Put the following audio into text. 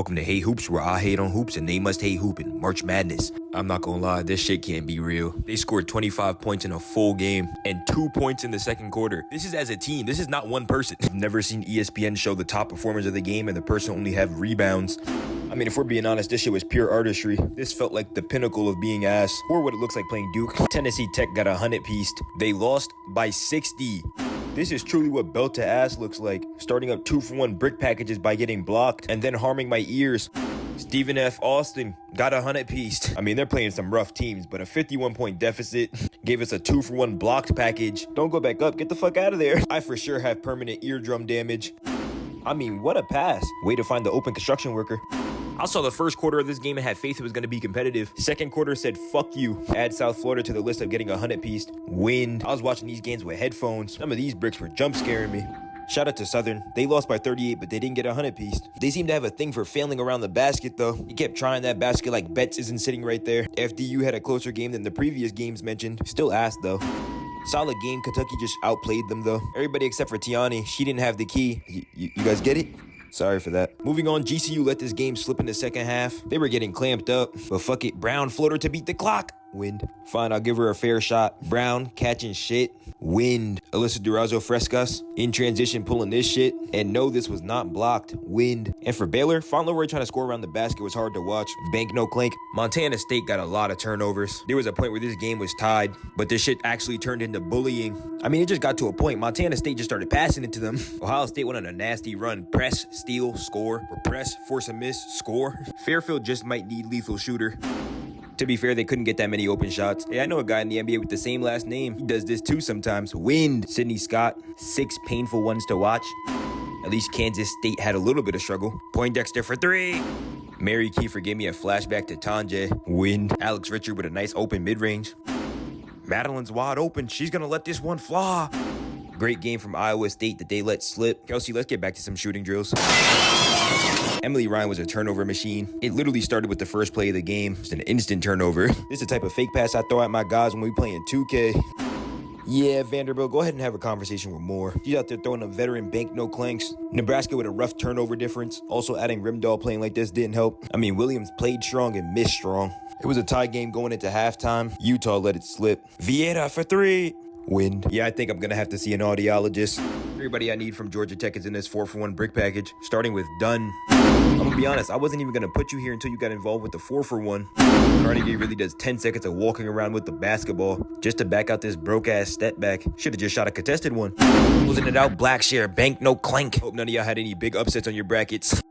Welcome to Hate Hoops, where I hate on hoops and they must hate hooping. March Madness. I'm not gonna lie, this shit can't be real. They scored 25 points in a full game and 2 points in the second quarter. This is as a team. This is not one person. I've never seen ESPN show the top performers of the game and the person only have rebounds. I mean, if we're being honest, this shit was pure artistry. This felt like the pinnacle of being ass, or what it looks like playing Duke. Tennessee Tech got 100-pieced. They lost by 60. This is truly what belt to ass looks like. Starting up 2-for-1 brick packages by getting blocked and then harming my ears. Stephen F. Austin got 100-pieced. I mean, they're playing some rough teams, but a 51-point deficit gave us a 2-for-1 blocked package. Don't go back up. Get the fuck out of there. I for sure have permanent eardrum damage. I mean, what a pass. Way to find the open construction worker. I saw the first quarter of this game and had faith it was going to be competitive. Second quarter said, fuck you. Add South Florida to the list of getting 100-pieced. Wind. I was watching these games with headphones. Some of these bricks were jump scaring me. Shout out to Southern. They lost by 38, but they didn't get 100-pieced. They seem to have a thing for failing around the basket, though. He kept trying that basket like Betts isn't sitting right there. FDU had a closer game than the previous games mentioned. Still ass, though. Solid game. Kentucky just outplayed them, though. Everybody except for Tiani. She didn't have the key. You guys get it? Sorry for that. Moving on, GCU let this game slip in the second half. They were getting clamped up, but fuck it. Brown floater to beat the clock. Wind. Fine, I'll give her a fair shot. Brown catching shit. Wind. Alyssa Durazo Frescas in transition pulling this shit. And no, this was not blocked. Wind. And for Baylor, Fauntleroy trying to score around the basket was hard to watch. Bank no clank. Montana State got a lot of turnovers. There was a point where this game was tied, but this shit actually turned into bullying. I mean, it just got to a point. Montana State just started passing it to them. Ohio State went on a nasty run. Press, steal, score. Or press, force a miss, score. Fairfield just might need lethal shooter. To be fair, they couldn't get that many open shots. Hey, I know a guy in the NBA with the same last name. He does this too sometimes. Wind. Sidney Scott. 6 painful ones to watch. At least Kansas State had a little bit of struggle. Poindexter for 3. Mary Kiefer gave me a flashback to Tanje. Wind. Alex Richard with a nice open mid-range. Madeline's wide open. She's gonna let this one fly. Great game from Iowa State that they let slip. Kelsey, let's get back to some shooting drills. Emily Ryan was a turnover machine. It literally started with the first play of the game. It's an instant turnover. This is the type of fake pass I throw at my guys when we playing 2K. Yeah, Vanderbilt, go ahead and have a conversation with Moore. She's out there throwing a veteran bank no clanks. Nebraska with a rough turnover difference. Also adding Rimdahl playing like this didn't help. I mean, Williams played strong and missed strong. It was a tie game going into halftime. Utah let it slip. Vieira for 3. Wind. Yeah, I think I'm going to have to see an audiologist. Everybody I need from Georgia Tech is in this 4-for-1 brick package, starting with Dunn. I'm going to be honest, I wasn't even going to put you here until you got involved with the 4-for-1. Carnegie really does 10 seconds of walking around with the basketball just to back out this broke-ass step back. Should have just shot a contested one. Closing it out, Blackshare, bank no clank. Hope none of y'all had any big upsets on your brackets.